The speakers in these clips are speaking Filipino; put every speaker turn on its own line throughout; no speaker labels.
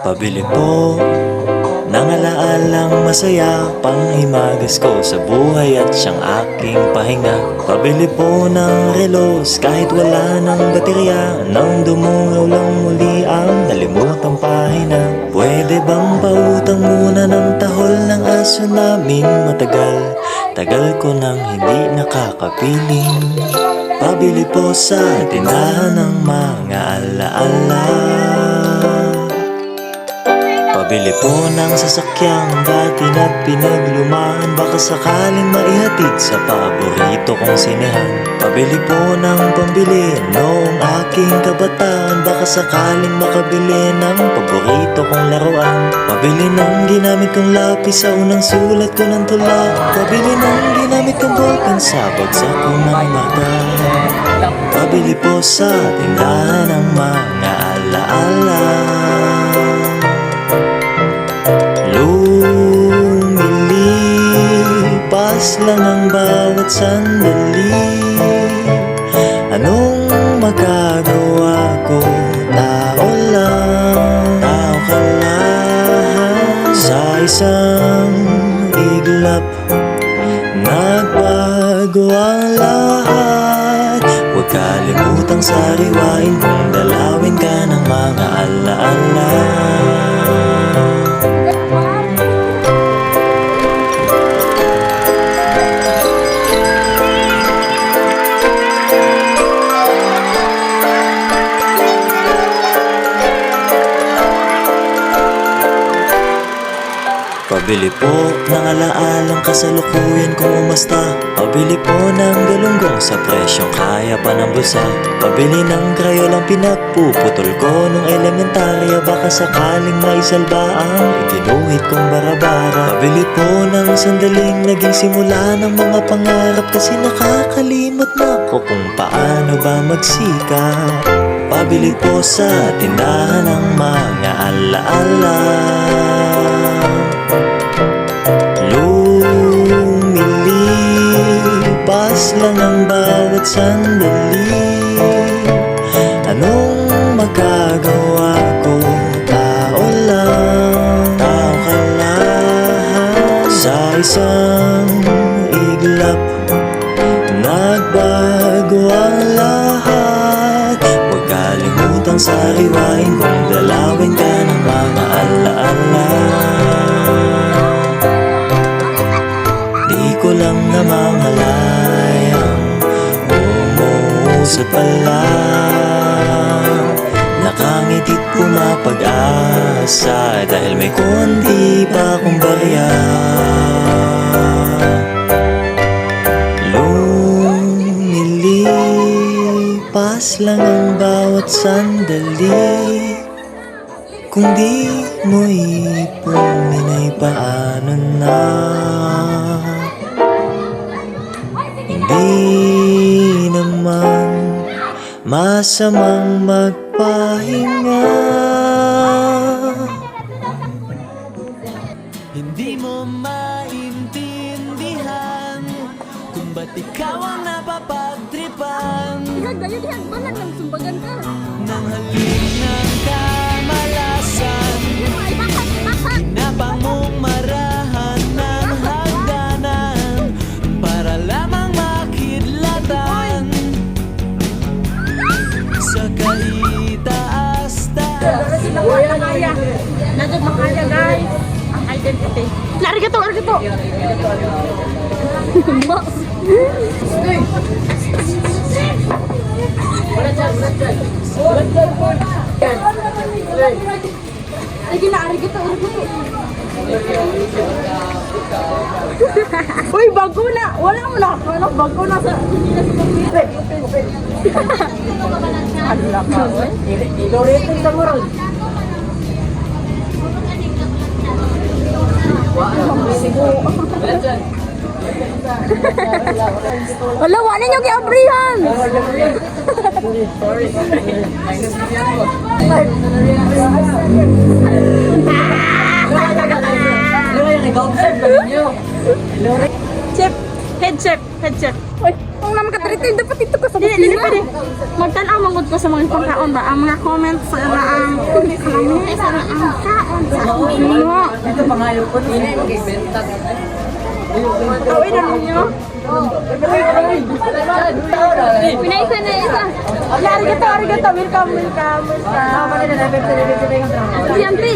Pabili po ng alaalang masaya, panghimagas ko sa buhay at siyang aking pahinga. Pabili po ng relos kahit wala ng baterya, nang dumungaw lang muli ang nalimutang pahina. Pwede bang pautang muna ng tahol ng aso namin? Tagal ko nang hindi nakakapiling. Pabili po sa tindahan ng mga alaala. Pabili po ng sasakyang dati na pinaglumaan, baka sakaling maihatid sa paborito kong sinehan. Pabili po ng pambili noong aking kabataan, baka sakaling makabili ng paborito kong laruan. Pabili ng ginamit kong lapis sa unang sulat ko ng tula. Pabili ng ginamit kong ballpen sa bagsak ko ng mata. Pabili po sa tindahan ng mga alaala. Lumilipas lang ang bawat sandali. Anong magagawa ko? Tao lang, tao ka lang. Sa isang iglap, nagbago ang lahat. Huwag kalimutang sariwain kung dalawin ka ng mga alaala. Pabili po ng alaalang kasalukuyan kung umasta. Pabili po ng galunggong sa presyong kaya pa ng bulsa. Pabili ng krayolang pinagpuputol ko nung elementarya, baka sakaling maisalba ang iginuhit kong barabara. Pabili po ng sandaling naging simula ng mga pangarap, kasi nakakalimot na ko kung paano ba magsikap. Pabili po sa tindahan ng mga alaala. Lumilipas lang ang bawat sandali. Anong magagawa ko? Tao lang, tao ka lang. Sa isang iglap, nagbago ang lahat. Huwag kalimutang sariwain kung dalawin ka ng mga alaala. Di ko lang namamalayang umuusap pa lang. Nakangiti't pumapag-asa dahil may konti pa akong barya. Lumilipas lang ang bawat sandali. Kung di mo ipunin ay paano na? Hindi naman masamang magpahinga.
Hindi mo maintindihan kung ba't ikaw ang napapagtripan
Gaya-gaya, balag lang sumbagan ka.
ng halik ng kamalasan. Ginapang mong marahan ng hagdanan para lamang makidlatan sa kaitaas-taas.
Makaya. Nagod makaya, guys. Ang identity. Lari ka to, lari ka to. Box. Lagi na, lari ka to, lari ka to. Uy, bago na. Wala mo na. Wala, bago na sa... Ala ka, eh. Iloritin ka mo rin. Wala, wala niyo kiabrihan. Chef, head chef. Uy, kung naman ka-treated, dapat ito ka sa kusina. Dili. Magtanaw mangod ko sa mga pangkaon ba? Ang mga comments sa ang
pangayop ko. Hindi mo kibenta.
Tawin na ninyo. Pinaisa na isa. Arigato. Welcome. Siyempre.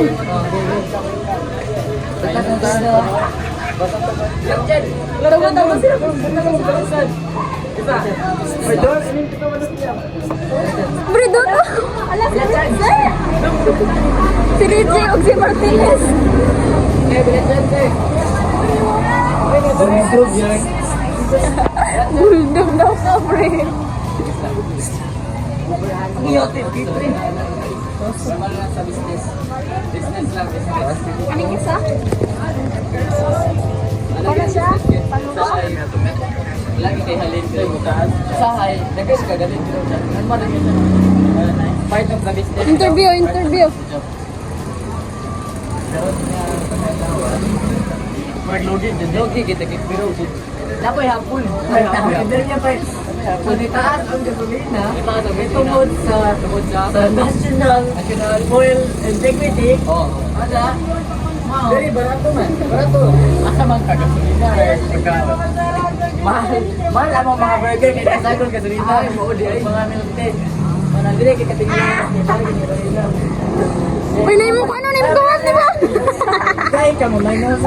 Tawa sila. Bredo to. Ala, si Rizzy o si Martinez. Bulldog daw ka, pre. Anong isa? Ano siya?
Lagi kay halin ko yung taas. Sahay, nagas ka galing ko. Ano man rin yun? Part of the business.
Interview.
Mag-login din. Logi kita kay pero. Dapoy hapon. Dali niya pa. Hapon ni taas ang gasolina. Tungod sa National Oil Integrity. Oh. Ada. Very barato man. Barato. Asa man ka gasolina? Mahal ang mga burger kaya nasagol gasolina. Mo di ay mga milte. Mana dire kay katingin.
Uy, na mo ano na mo di ba?
Kay ka mo minus.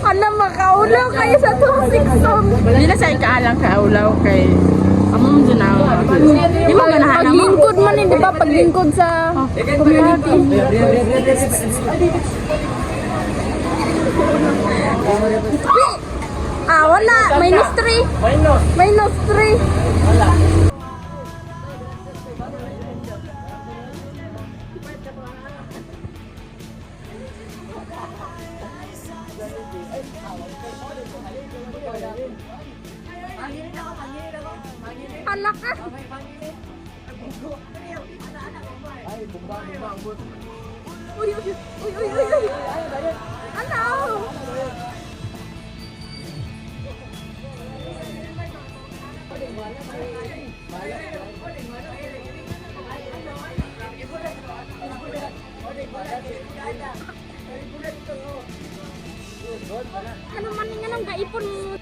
Alam makaulaw kayo sa toxic song. Hindi na sa kaalang kaulaw kay among dyan na. Di mo ganahan naman. Paglingkod man hindi ba? Paglingkod sa community. Wala. -3. -3.
Wala.
Anak ka. Uy. Ano? Ano man nga nang gaipon mo?